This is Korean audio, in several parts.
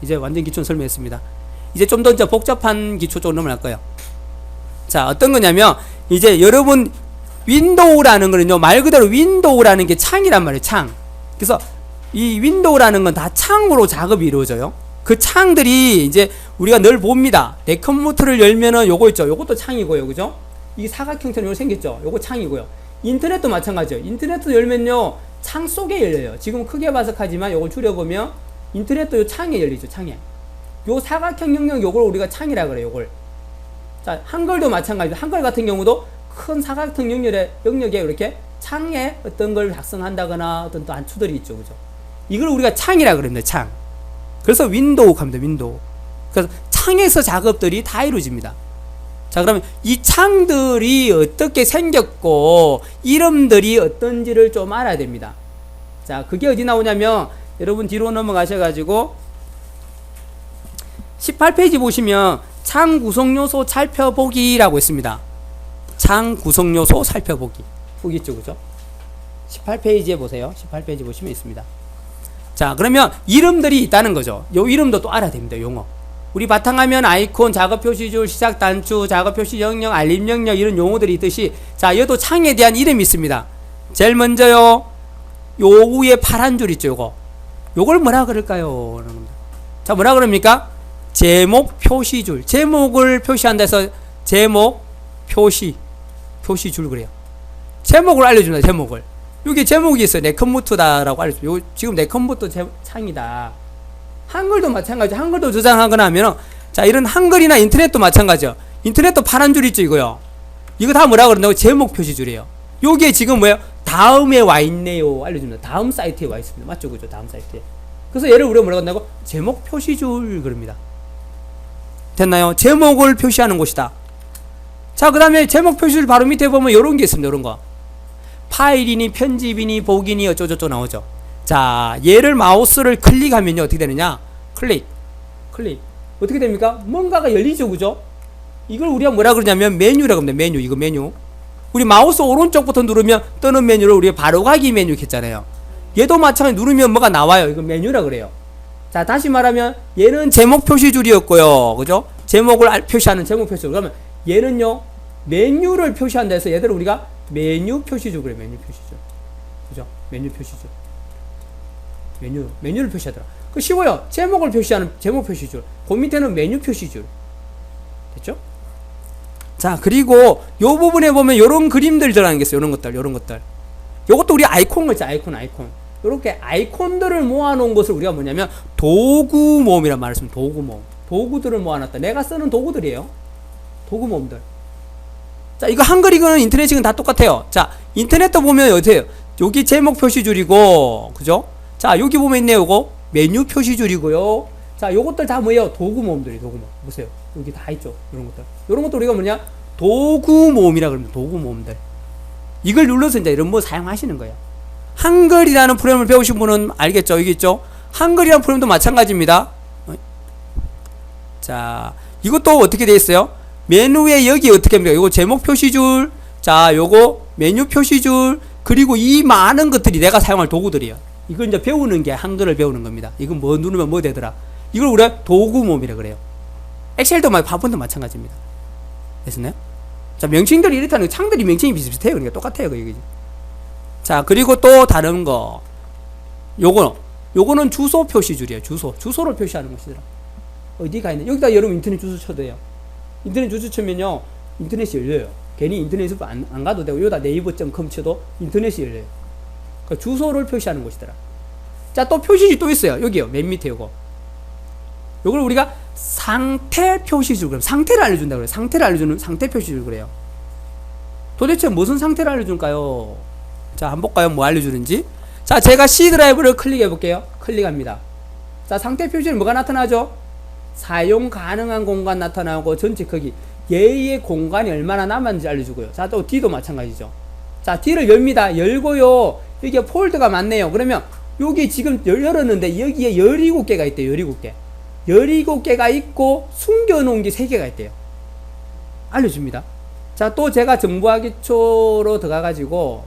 이제 완전 기초는 설명했습니다. 이제 좀 더 복잡한 기초 쪽으로 넘어갈 거예요. 자, 어떤 거냐면 이제 여러분 윈도우라는 거는요, 말 그대로 윈도우라는 게 창이란 말이에요. 창. 그래서 이 윈도우라는 건 다 창으로 작업이 이루어져요. 그 창들이 이제 우리가 늘 봅니다. 내 컴퓨터를 열면은 요거 있죠. 요것도 창이고요. 그죠? 이게 사각형처럼 요거 생겼죠. 요거 창이고요. 인터넷도 마찬가지예요. 인터넷도 열면요, 창 속에 열려요. 지금 크게 봐석하지만 요걸 줄여보면 인터넷도 요 창에 열리죠. 창에. 요 사각형 영역 요걸 우리가 창이라 그래요. 요걸. 자, 한글도 마찬가지입니다. 한글 같은 경우도 큰 사각형 영역에 이렇게 창에 어떤 걸 작성한다거나 어떤 또 안추들이 있죠. 그죠? 이걸 우리가 창이라 그럽니다. 창. 그래서 윈도우 합니다. 윈도우. 그래서 창에서 작업들이 다 이루어집니다. 자, 그러면 이 창들이 어떻게 생겼고 이름들이 어떤지를 좀 알아야 됩니다. 자, 그게 어디 나오냐면 여러분 뒤로 넘어가셔가지고 18페이지 보시면 창 구성 요소 살펴보기라고 있습니다. 창 구성 요소 살펴보기. 보기 있죠, 그죠? 18페이지에 보세요. 18페이지 보시면 있습니다. 자, 그러면 이름들이 있다는 거죠. 요 이름도 또 알아야 됩니다. 용어. 우리 바탕화면 아이콘, 작업 표시줄, 시작 단추, 작업 표시 영역, 알림 영역 이런 용어들이 있듯이, 자, 얘도 창에 대한 이름이 있습니다. 제일 먼저요, 요 위에 파란 줄 있죠, 요거. 요걸 뭐라 그럴까요? 자, 뭐라 그럽니까? 제목 표시줄. 제목을 표시한다 해서 제목 표시줄 그래요. 제목을 알려준다. 제목을. 여기 제목이 있어요. 내 컴퓨터다라고 알려줘요. 지금 내 컴퓨터 창이다. 한글도 마찬가지. 한글도 저장하거나 하면, 자, 이런 한글이나 인터넷도 마찬가지요. 인터넷도 파란 줄 있죠, 이거요. 이거 다 뭐라 그런다고? 제목 표시줄이에요. 요게 지금 뭐예요? 다음에 와 있네요. 알려줍니다. 다음 사이트에 와 있습니다. 맞죠, 그죠? 다음 사이트에. 그래서 얘를 우리가 뭐라고 한다고? 제목 표시줄 그럽니다. 됐나요? 제목을 표시하는 곳이다. 자, 그 다음에 제목 표시줄 바로 밑에 보면 요런 게 있습니다. 요런 거. 파일이니 편집이니 보기니 어쩌고저쩌고 나오죠. 자, 얘를 마우스를 클릭하면요, 어떻게 되느냐? 클릭. 어떻게 됩니까? 뭔가가 열리죠, 그죠? 이걸 우리가 뭐라 그러냐면 메뉴라고 합니다. 메뉴. 이거 메뉴. 우리 마우스 오른쪽부터 누르면 뜨는 메뉴를 우리가 바로가기 메뉴 했잖아요. 얘도 마찬가지 누르면 뭐가 나와요. 이거 메뉴라 그래요. 자, 다시 말하면 얘는 제목 표시줄이었고요. 그죠? 제목을 표시하는 제목 표시줄. 그러면 얘는요, 메뉴를 표시한다 해서 얘들을 우리가 메뉴 표시줄 그래요. 메뉴 표시줄. 그죠? 메뉴 표시줄. 메뉴를 표시하더라. 그 쉬워요. 제목을 표시하는 제목 표시줄. 그 밑에는 메뉴 표시줄. 됐죠? 자, 그리고 요 부분에 보면 요런 그림들 들어가는 게 있어요. 요런 것들. 요것도 우리 아이콘 있죠. 아이콘. 요렇게 아이콘들을 모아놓은 것을 우리가 뭐냐면 도구 모음이란 말을 쓰면 도구 모음. 도구들을 모아놨다. 내가 쓰는 도구들이에요. 도구 모음들. 자, 이거 한글 이거는 인터넷 지금 다 똑같아요. 자, 인터넷도 보면 어때요? 여기 제목 표시줄이고, 그죠? 자, 여기 보면 있네요. 요거 메뉴 표시줄이고요. 자, 요것들 다 뭐예요? 도구 모음들이 도구 모음. 보세요. 여기 다 있죠. 이런 것들 우리가 뭐냐? 도구 모음이라 그럽니다. 도구 모음들. 이걸 눌러서 이제 이런 뭐 사용하시는 거예요. 한글이라는 프로그램을 배우신 분은 알겠죠? 여기 있죠? 한글이라는 프로그램도 마찬가지입니다. 자, 이것도 어떻게 되어 있어요? 메뉴에 여기 어떻게 합니까? 요거 제목 표시줄, 자, 요거 메뉴 표시줄, 그리고 이 많은 것들이 내가 사용할 도구들이에요. 이걸 이제 배우는 게 한글을 배우는 겁니다. 이건 뭐 누르면 뭐 되더라? 이걸 우리가 도구 모음이라 그래요. 엑셀도 파워포인트 마찬가지입니다. 됐나요? 자, 명칭들이 이렇다는 창들이 명칭이 비슷비슷해요. 그러니까 똑같아요. 그 얘기지. 자, 그리고 또 다른 거. 요거는 주소 표시줄이에요. 주소를 표시하는 것이더라. 어디가 있냐? 여기다 여러분 인터넷 주소 쳐도 돼요. 인터넷 주소 치면요, 인터넷이 열려요. 괜히 인터넷을 안 가도 되고, 여기다 네이버.com 쳐도 인터넷이 열려요. 그 주소를 표시하는 곳이더라. 자, 또 표시지 또 있어요. 여기요. 맨 밑에 요거. 요걸 우리가 상태 표시줄, 그럼 상태를 알려준다 그래요. 상태를 알려주는 상태 표시줄 그래요. 도대체 무슨 상태를 알려줄까요? 자, 한번 볼까요? 뭐 알려주는지. 자, 제가 C 드라이브를 클릭해 볼게요. 클릭합니다. 자, 상태 표시는 뭐가 나타나죠? 사용 가능한 공간 나타나고 전체 크기. 얘의 공간이 얼마나 남았는지 알려주고요. 자, 또 D도 마찬가지죠. 자, D를 엽니다. 열고요. 이게 폴더가 많네요. 그러면 여기 지금 열었는데 여기에 17개가 있대요. 17개. 17개가 있고 숨겨놓은 게 3개가 있대요. 알려줍니다. 자, 또 제가 정보화기초로 들어가가지고,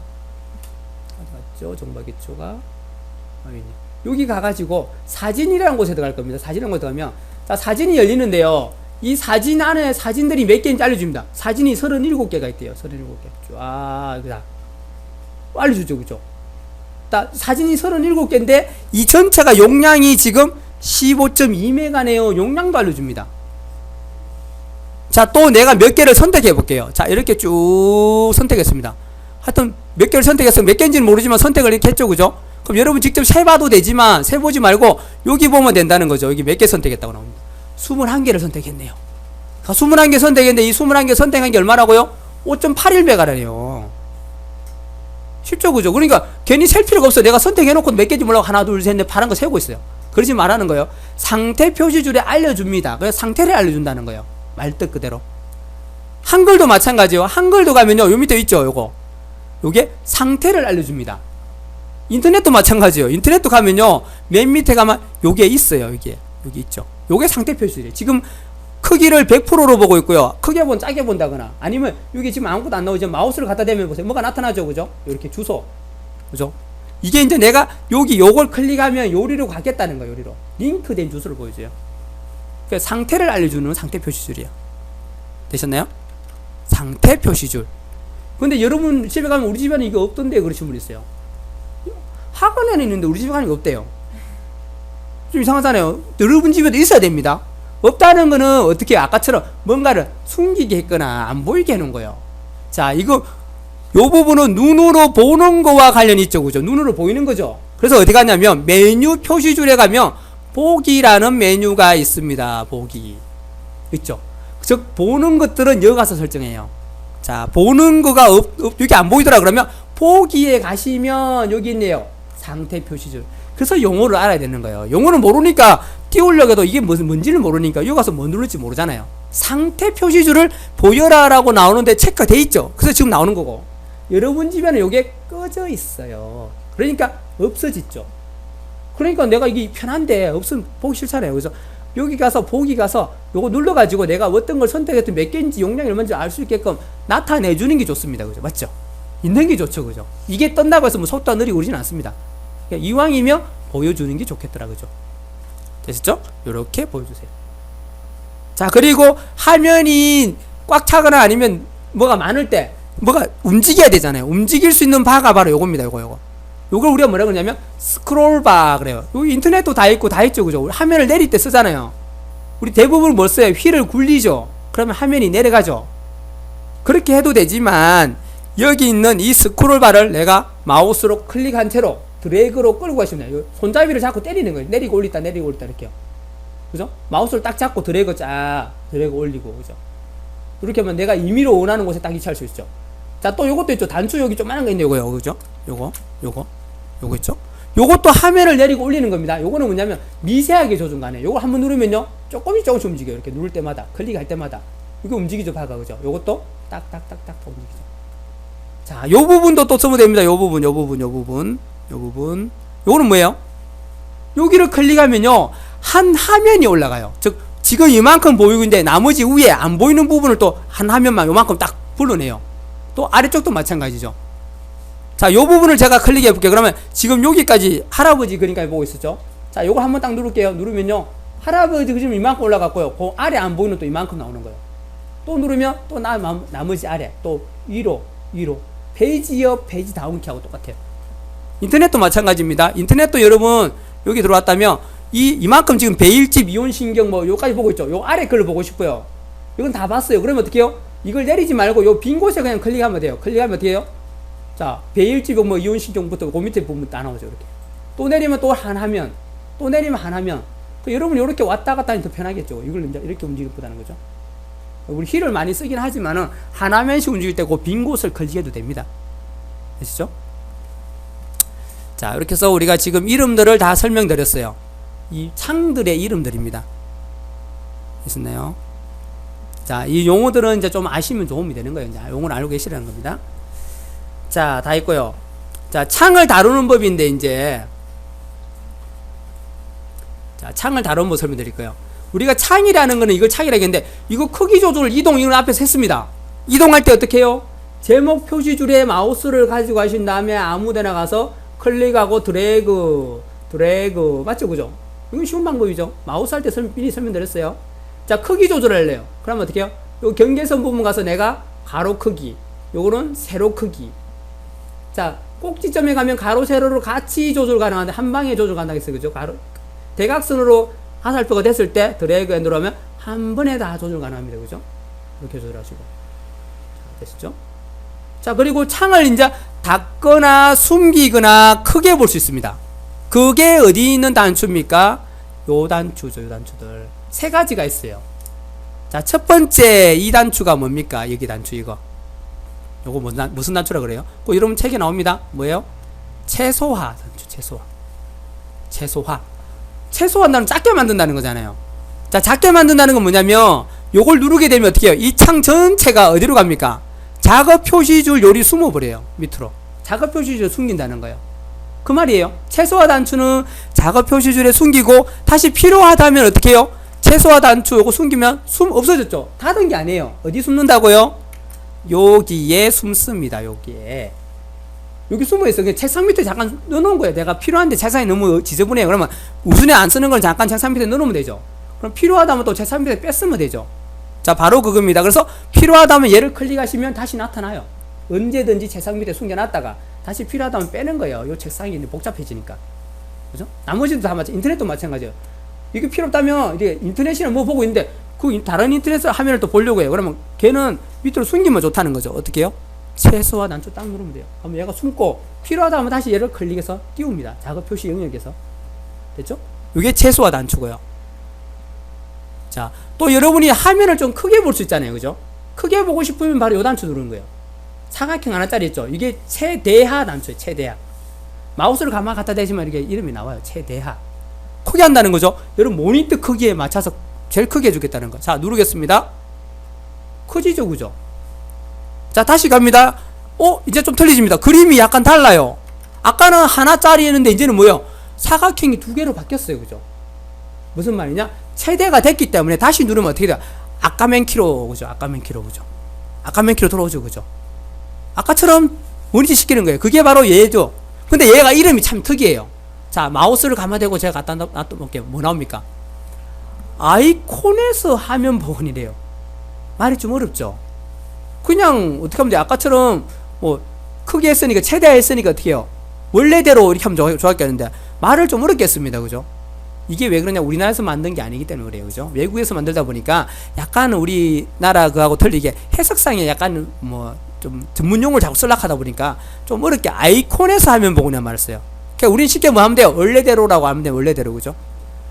어디 갔죠? 정보화기초가. 여기 가가지고 사진이라는 곳에 들어갈 겁니다. 사진이라는 곳에 들어가면, 자, 사진이 열리는데요. 이 사진 안에 사진들이 몇 개인지 알려줍니다. 사진이 37개가 있대요. 37개. 쫙, 여기다. 알려주죠. 그죠? 사진이 37개인데, 이 전체가 용량이 지금 15.2메가네요. 용량도 알려줍니다. 자, 또 내가 몇 개를 선택해 볼게요. 자, 이렇게 쭉 선택했습니다. 하여튼 몇 개를 선택했으면 몇 개인지는 모르지만 선택을 이렇게 했죠. 그죠? 그럼 여러분 직접 세봐도 되지만 세보지 말고 여기 보면 된다는 거죠. 여기 몇 개 선택했다고 나옵니다. 21개를 선택했네요. 21개 선택했는데 이 21개 선택한 게 얼마라고요? 5.81메가라네요. 쉽죠? 그죠? 그러니까 괜히 셀 필요가 없어. 내가 선택해놓고 몇 개인지 몰라고 하나 둘 셋 넷 파란 거 세고 있어요. 그러지 말라는 거예요. 상태 표시줄에 알려줍니다. 그래서 상태를 알려준다는 거예요. 말뜻 그대로. 한글도 마찬가지예요. 한글도 가면요, 요 밑에 있죠, 요거. 요게 상태를 알려줍니다. 인터넷도 마찬가지예요. 인터넷도 가면요, 맨 밑에 가면 요게 있어요. 여기 있죠. 요게 상태 표시줄이에요. 지금 크기를 100%로 보고 있고요. 크게 본 작게 본다거나 아니면 여기 지금 아무것도 안 나오죠. 마우스를 갖다 대면 보세요. 뭐가 나타나죠, 그죠? 이렇게 주소, 그죠? 이게 이제 내가 여기 요걸 클릭하면 요리로 가겠다는 거예요. 요리로 링크된 주소를 보여줘요. 그러니까 상태를 알려주는 상태 표시줄이에요. 되셨나요? 상태 표시줄. 근데 여러분 집에 가면 우리 집에는 이거 없던데 그러신 분 있어요. 학원에는 있는데 우리 집에 가는 게 없대요. 좀 이상하잖아요. 여러분 집에도 있어야 됩니다. 없다는 거는 어떻게 아까처럼 뭔가를 숨기게 했거나 안 보이게 해놓은 거예요. 자, 이거 요 부분은 눈으로 보는 거와 관련이 있죠. 그죠? 눈으로 보이는 거죠. 그래서 어디 가냐면 메뉴 표시줄에 가면 보기라는 메뉴가 있습니다. 보기 있죠. 즉 보는 것들은 여기 가서 설정해요. 자, 보는 거가 여기 안 보이더라 그러면 보기에 가시면 여기 있네요. 상태 표시줄. 그래서 용어를 알아야 되는 거예요. 용어를 모르니까 띄우려고 해도 이게 뭔지를 모르니까 여기 가서 뭐 누를지 모르잖아요. 상태 표시줄을 보여라 라고 나오는데 체크가 돼 있죠. 그래서 지금 나오는 거고, 여러분 집에는 이게 꺼져 있어요. 그러니까 없어지죠. 그러니까 내가 이게 편한데 없으면 보기 싫잖아요. 그래서 여기 가서 보기 가서 요거 눌러가지고 내가 어떤 걸 선택했든 몇 개인지 용량이 얼마인지 알 수 있게끔 나타내주는 게 좋습니다. 그죠? 맞죠? 있는 게 좋죠. 그죠? 이게 떴다고 해서 뭐 속도가 느리고 그러진 않습니다. 그러니까 이왕이면 보여주는 게 좋겠더라. 그죠? 되셨죠? 요렇게 보여주세요. 자, 그리고 화면이 꽉 차거나 아니면 뭐가 많을 때 뭐가 움직여야 되잖아요. 움직일 수 있는 바가 바로 요겁니다. 요거. 요걸 우리가 뭐라 그러냐면 스크롤바 그래요. 여기 인터넷도 다 있고 다 있죠. 그죠? 화면을 내릴 때 쓰잖아요. 우리 대부분 뭘 써요? 휠을 굴리죠. 그러면 화면이 내려가죠. 그렇게 해도 되지만 여기 있는 이 스크롤바를 내가 마우스로 클릭한 채로 드래그로 끌고 가시면 돼요. 손잡이를 잡고 때리는 거예요. 내리고 올리다 내리고 올리다 이렇게요. 그죠? 마우스를 딱 잡고 드래그 드래그 올리고, 그죠? 이렇게 하면 내가 임의로 원하는 곳에 딱 위치할 수 있죠. 자, 또 요것도 있죠. 단추 여기 조그만한 거 있네요. 요거요. 그죠? 요거 있죠? 요것도 화면을 내리고 올리는 겁니다. 요거는 뭐냐면 미세하게 조준 가네. 요걸 한번 누르면요, 조금씩 움직여요. 이렇게 누를 때마다, 클릭할 때마다. 이거 움직이죠, 바가. 그죠? 요것도 딱딱딱딱 움직이죠. 자, 요 부분도 또 쓰면 됩니다. 요 부분. 요거는 뭐예요? 여기를 클릭하면요, 한 화면이 올라가요. 즉, 지금 이만큼 보이고 있는데 나머지 위에 안 보이는 부분을 또 한 화면만 요만큼 딱 불러내요. 또 아래쪽도 마찬가지죠. 자, 요 부분을 제가 클릭해 볼게요. 그러면 지금 여기까지 할아버지 그림까지 보고 있었죠. 자, 요걸 한번 딱 누를게요. 누르면요, 할아버지 그림 이만큼 올라갔고요. 그 아래 안 보이는 또 이만큼 나오는 거예요. 또 누르면 또 나머지 아래, 또 위로. 페이지 업, 페이지 다운 키하고 똑같아요. 인터넷도 마찬가지입니다. 인터넷도 여러분 여기 들어왔다면 이만큼 지금 베일집, 이온신경 뭐 요까지 보고 있죠. 요 아래 글을 보고 싶고요. 이건 다 봤어요. 그러면 어떻게 해요? 이걸 내리지 말고 요 빈 곳에 그냥 클릭하면 돼요. 클릭하면 어떻게 해요? 자, 베일집 뭐 이온신경부터 그 밑에 부분 다 나오죠. 이렇게. 또 내리면 또 한 화면. 또 내리면 한 화면. 그 여러분 이렇게 왔다 갔다 하니 더 편하겠죠. 이걸 이제 이렇게 움직이보다는 거죠. 우리 힐을 많이 쓰긴 하지만은 한 화면씩 움직일 때 그 빈 곳을 클릭해도 됩니다. 되시죠? 자, 이렇게 해서 우리가 지금 이름들을 다 설명드렸어요. 이 창들의 이름들입니다. 있었나요? 자, 이 용어들은 이제 좀 아시면 도움이 되는 거예요. 이제 용어를 알고 계시라는 겁니다. 자, 다 있고요. 자, 창을 다루는 법인데 이제 자, 창을 다루는 법 설명드릴 거예요. 우리가 창이라는 거는 이걸 창이라고 했는데 이거 크기 조절 이동 이걸 앞에서 했습니다. 이동할 때 어떻게 해요? 제목 표시줄에 마우스를 가지고 가신 다음에 아무 데나 가서 클릭하고 드래그 드래그, 맞죠? 그죠? 이건 쉬운 방법이죠. 마우스 할 때 미리 설명드렸어요. 자, 크기 조절할래요. 그러면 어떻게 해요? 요 경계선 부분 가서 내가 가로 크기, 요거는 세로 크기. 자, 꼭지점에 가면 가로, 세로로 같이 조절 가능한데, 한 방에 조절 가능하겠어요. 그죠? 대각선으로 화살표가 됐을 때 드래그 앤 드롭 하면 한 번에 다 조절 가능합니다. 그죠? 이렇게 조절하시고. 자, 되시죠? 자, 그리고 창을 이제 닫거나 숨기거나 크게 볼 수 있습니다. 그게 어디 있는 단추입니까? 요 단추죠. 요 단추들. 세 가지가 있어요. 자, 첫 번째 이 단추가 뭡니까? 여기 단추 이거. 요거 무슨 단추라 그래요? 그 여러분 책에 나옵니다. 뭐예요? 최소화 단추. 최소화. 최소화한다는 작게 만든다는 거잖아요. 자, 작게 만든다는 건 뭐냐면 요걸 누르게 되면 어떻게 해요? 이 창 전체가 어디로 갑니까? 작업 표시줄 요리 숨어버려요. 밑으로. 작업 표시줄 숨긴다는 거예요. 그 말이에요. 최소화 단추는 작업 표시줄에 숨기고 다시 필요하다면 어떻게 해요? 최소화 단추 요거 숨기면 없어졌죠? 닫은 게 아니에요. 어디 숨는다고요? 여기에 숨습니다. 여기에. 여기 숨어있어. 책상 밑에 잠깐 넣어놓은 거예요. 내가 필요한데 책상이 너무 지저분해요. 그러면 우선에 안 쓰는 걸 잠깐 책상 밑에 넣어놓으면 되죠. 그럼 필요하다면 또 책상 밑에 뺐으면 되죠. 자, 바로 그겁니다. 그래서 필요하다면 얘를 클릭하시면 다시 나타나요. 언제든지 책상 밑에 숨겨놨다가 다시 필요하다면 빼는 거예요. 요 책상이 복잡해지니까. 그죠? 나머지도 다 마찬가지. 인터넷도 마찬가지예요. 이게 필요 없다면 이게 인터넷이나 뭐 보고 있는데 그 다른 인터넷 화면을 또 보려고 해요. 그러면 걔는 밑으로 숨기면 좋다는 거죠. 어떻게 해요? 최소화 단추 딱 누르면 돼요. 그러면 얘가 숨고 필요하다 하면 다시 얘를 클릭해서 띄웁니다. 작업 표시 영역에서. 됐죠? 이게 최소화 단추고요. 자, 또 여러분이 화면을 좀 크게 볼 수 있잖아요. 그죠? 크게 보고 싶으면 바로 요 단추 누르는 거예요. 사각형 하나짜리 있죠? 이게 최대하 단추예요. 최대하. 마우스를 가만 갖다 대시면 이렇게 이름이 나와요. 최대하. 크게 한다는 거죠. 여러분 모니터 크기에 맞춰서 제일 크게 해주겠다는 거. 자, 누르겠습니다. 커지죠? 그죠? 자, 다시 갑니다. 이제 좀 틀리집니다. 그림이 약간 달라요. 아까는 하나짜리였는데 이제는 뭐예요? 사각형이 두 개로 바뀌었어요. 그죠? 무슨 말이냐? 최대가 됐기 때문에 다시 누르면 어떻게 돼요? 아까 맨 키로, 그죠? 아까 맨 키로, 그죠? 아까 맨 키로 돌아오죠. 그죠? 아까처럼 모니터 시키는 거예요. 그게 바로 얘죠. 근데 얘가 이름이 참 특이해요. 자, 마우스를 감아대고 제가 갖다 놔둬볼게요. 뭐 나옵니까? 아이콘에서 화면 복원이래요. 말이 좀 어렵죠? 그냥 어떻게 하면 돼요? 아까처럼 뭐 크게 했으니까 최대화 했으니까 어떻게 해요? 원래대로 이렇게 하면 좋았겠는데 말을 좀 어렵게 했습니다. 그죠? 이게 왜 그러냐? 우리나라에서 만든 게 아니기 때문에 그래요. 그죠? 외국에서 만들다 보니까 약간 우리나라 그하고 틀리게 해석상에 약간 뭐 좀 전문용어를 자꾸 쓰려고 하다 보니까 좀 어렵게 아이콘에서 화면 복원이란 말을 써요. 그러니까 우린 쉽게 뭐 하면 돼요? 원래대로라고 하면 돼요. 원래대로. 그죠?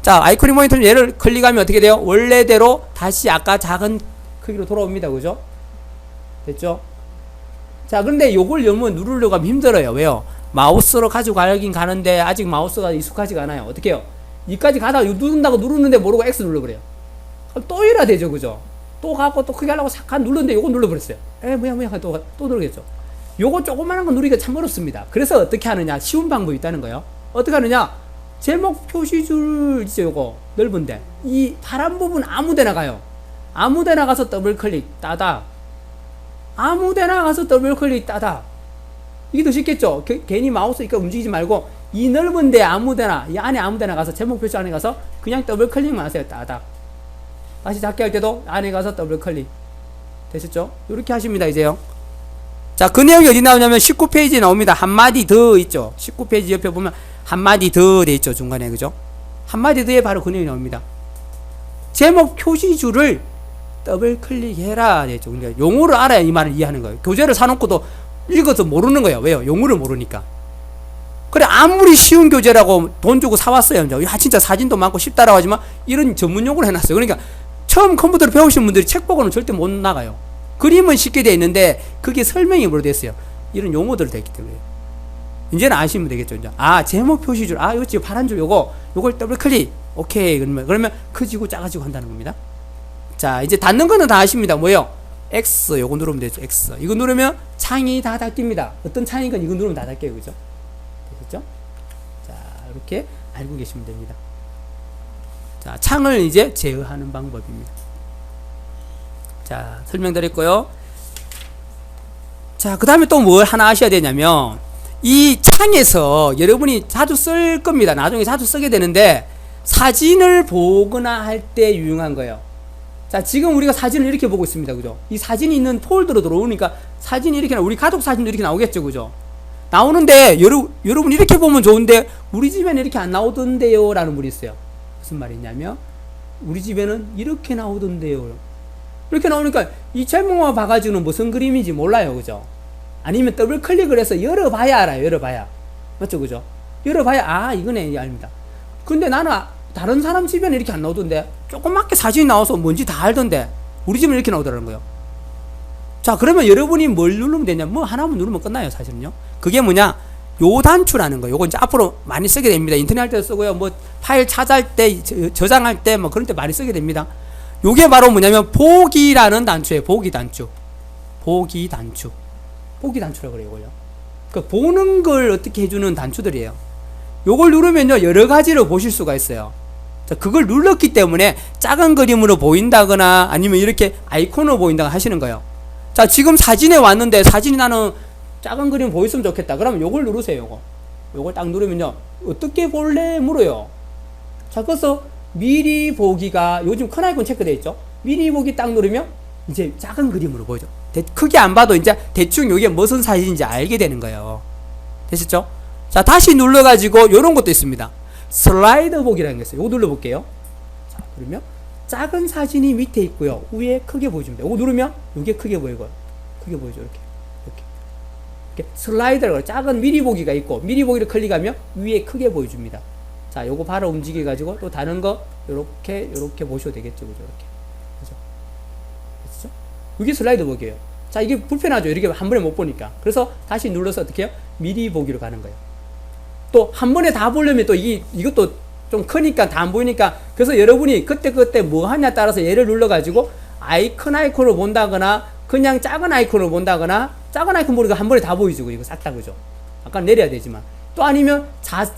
자, 아이코닉 모니터는 얘를 클릭하면 어떻게 돼요? 원래대로 다시 아까 작은 크기로 돌아옵니다. 그죠? 됐죠? 자, 근데 요걸 너무 누르려고 하면 힘들어요. 왜요? 마우스로 가지고 가긴 가는데 아직 마우스가 익숙하지가 않아요. 어떻게 해요? 이까지 가다가 누른다고 누르는데 모르고 X 눌러버려요. 그럼 또 이래야 되죠. 그죠? 또 가고 또 크게 하려고 싹 누르는데 요거 눌러버렸어요. 뭐야 또 누르겠죠. 요거 조그만한 거 누르기가 참 어렵습니다. 그래서 어떻게 하느냐? 쉬운 방법이 있다는 거예요. 어떻게 하느냐? 제목 표시줄 있죠. 요거 넓은데 이 파란 부분 아무데나 가요. 아무데나 가서 더블 클릭 따다. 아무데나 가서 더블 클릭 따다. 이게 더 쉽겠죠? 괜히 마우스 이렇게 움직이지 말고 이 넓은데 아무데나, 이 안에 아무데나 가서 제목 표시 안에 가서 그냥 더블 클릭만 하세요. 따다. 다시 작게 할 때도 안에 가서 더블 클릭. 되셨죠? 이렇게 하십니다. 이제요. 자, 그 내용이 어디 나오냐면 19페이지에 나옵니다. 한마디 더 있죠. 19페이지 옆에 보면 한마디 더 돼 있죠. 중간에. 그죠? 한마디 더에 바로 그 내용이 나옵니다. 제목 표시줄을 더블 클릭해라. 돼 있죠. 그러니까 용어를 알아야 이 말을 이해하는 거예요. 교재를 사놓고도 읽어서 모르는 거예요. 왜요? 용어를 모르니까. 그래, 아무리 쉬운 교재라고 돈 주고 사왔어요. 야, 진짜 사진도 많고 쉽다라고 하지만 이런 전문 용어를 해놨어요. 그러니까 처음 컴퓨터를 배우신 분들이 책 보고는 절대 못 나가요. 그림은 쉽게 되어 있는데 그게 설명이 뭐로 되어 있어요? 이런 용어들이 되어 있기 때문에. 이제는 아시면 되겠죠. 이제. 아, 제목 표시줄. 아, 이거 지금 파란 줄 요걸 더블 클릭. 오케이. 그러면 커지고 작아지고 한다는 겁니다. 자, 이제 닫는 거는 다 아십니다. 뭐예요? X. 요거 누르면 되죠. X. 이거 누르면 창이 다 닫힙니다. 어떤 창이건 이거 누르면 다 닫혀요. 그죠? 되셨죠? 자, 이렇게 알고 계시면 됩니다. 자, 창을 이제 제어하는 방법입니다. 자, 설명드렸고요. 자, 그 다음에 또 뭘 하나 아셔야 되냐면 이 창에서 여러분이 자주 쓸 겁니다. 나중에 자주 쓰게 되는데 사진을 보거나 할 때 유용한 거예요. 자, 지금 우리가 사진을 이렇게 보고 있습니다. 그죠? 이 사진이 있는 폴더로 들어오니까 사진이 이렇게 우리 가족 사진도 이렇게 나오겠죠. 그죠? 나오는데 여러분 이렇게 보면 좋은데 우리 집에는 이렇게 안 나오던데요 라는 분이 있어요. 무슨 말이냐면 우리 집에는 이렇게 나오던데요. 이렇게 나오니까 이 제목만 봐가지고는 무슨 그림인지 몰라요. 그죠? 아니면 더블 클릭을 해서 열어봐야 알아요. 열어봐야. 맞죠? 그죠? 열어봐야 아 이거네 압니다. 근데 나는 다른 사람 집에는 이렇게 안 나오던데 조그맣게 사진이 나와서 뭔지 다 알던데 우리 집은 이렇게 나오더라는 거예요. 자, 그러면 여러분이 뭘 누르면 되냐? 뭐 하나만 누르면 끝나요. 사실은요. 그게 뭐냐? 요 단추라는 거예요. 요거 이제 앞으로 많이 쓰게 됩니다. 인터넷 할 때도 쓰고요. 뭐 파일 찾을 때, 저장할 때 뭐 그런 때 많이 쓰게 됩니다. 요게 바로 뭐냐면 보기라는 단추예요. 보기 단추. 보기 단추. 보기 단추라고 그래요. 이걸요. 그 보는 걸 어떻게 해주는 단추들이에요. 요걸 누르면요 여러 가지로 보실 수가 있어요. 자, 그걸 눌렀기 때문에 작은 그림으로 보인다거나 아니면 이렇게 아이콘으로 보인다거나 하시는 거예요. 자, 지금 사진에 왔는데 사진이 나는 작은 그림 보였으면 좋겠다. 그러면 요걸 누르세요. 요걸 딱 누르면요 어떻게 볼래 물어요. 자, 그래서 미리 보기가 요즘 큰 아이콘 체크되어 있죠. 미리 보기 딱 누르면 이제 작은 그림으로 보이죠. 크게 안 봐도 이제 대충 이게 무슨 사진인지 알게 되는 거예요. 되셨죠? 자, 다시 눌러가지고 요런 것도 있습니다. 슬라이드 보기라는 게 있어요. 요거 눌러볼게요. 자, 그러면 작은 사진이 밑에 있고요. 위에 크게 보여줍니다. 요거 누르면 이게 크게 보이고요. 크게 보이죠. 이렇게 슬라이드라고 해요. 작은 미리 보기가 있고 미리 보기를 클릭하면 위에 크게 보여줍니다. 자, 요거 바로 움직여가지고 또 다른 거 요렇게 보셔도 되겠죠. 그죠? 이렇게. 그죠? 그죠? 이게 슬라이드 보기예요. 자, 이게 불편하죠. 이렇게 한 번에 못 보니까. 그래서 다시 눌러서 어떻게 해요? 미리 보기로 가는 거예요. 또 한 번에 다 보려면 또 이것도 좀 크니까 다 안 보이니까 그래서 여러분이 그때 뭐 하냐 따라서 얘를 눌러가지고 아이콘을 본다거나 그냥 작은 아이콘을 본다거나 작은 아이콘 보니까 한 번에 다 보이죠. 이거 싹 다 그죠? 아까 내려야 되지만 또 아니면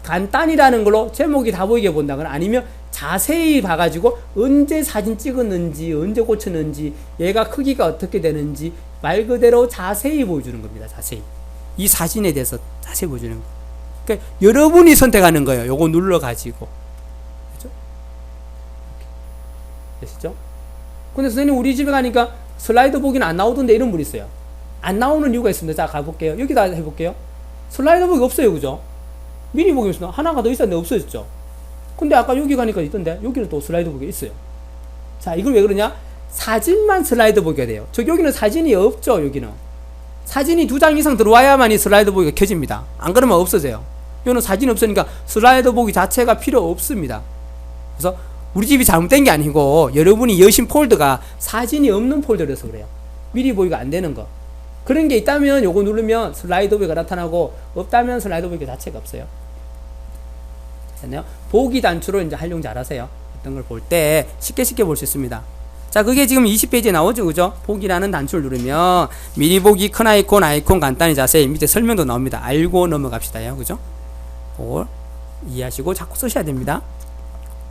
간단이라는 걸로 제목이 다 보이게 본다거나 아니면 자세히 봐가지고 언제 사진 찍었는지 언제 고쳤는지 얘가 크기가 어떻게 되는지 말 그대로 자세히 보여주는 겁니다. 자세히 이 사진에 대해서 자세히 보여주는 거. 그러니까 여러분이 선택하는 거예요. 요거 눌러가지고 그렇죠? 되시죠? 근데 선생님 우리 집에 가니까 슬라이드 보기는 안 나오던데 이런 분 있어요. 안 나오는 이유가 있습니다. 자, 가볼게요. 여기다 해볼게요. 슬라이드 보기 없어요. 그죠? 미리 보기 있으면 하나가 더 있었는데 없어졌죠? 근데 아까 여기 가니까 있던데 여기는 또 슬라이드 보기가 있어요. 자, 이걸 왜 그러냐? 사진만 슬라이드 보기가 돼요. 여기는 사진이 없죠. 여기는 사진이 2장 이상 들어와야만이 슬라이드 보기가 켜집니다. 안 그러면 없어져요. 이거는 사진이 없으니까 슬라이드 보기 자체가 필요 없습니다. 그래서 우리 집이 잘못된 게 아니고 여러분이 여신 폴더가 사진이 없는 폴더라서 그래요. 미리 보기가 안 되는 거. 그런 게 있다면 요거 누르면 슬라이드 보기가 나타나고 없다면 슬라이드 보기 자체가 없어요. 됐나요? 보기 단추로 이제 활용 잘하세요. 어떤 걸 볼 때 쉽게 볼 수 있습니다. 자, 그게 지금 20페이지에 나오죠. 그죠? 보기라는 단추를 누르면 미리 보기, 큰 아이콘 간단히 자세히 밑에 설명도 나옵니다. 알고 넘어갑시다요. 그죠? 그걸 이해하시고 자꾸 쓰셔야 됩니다.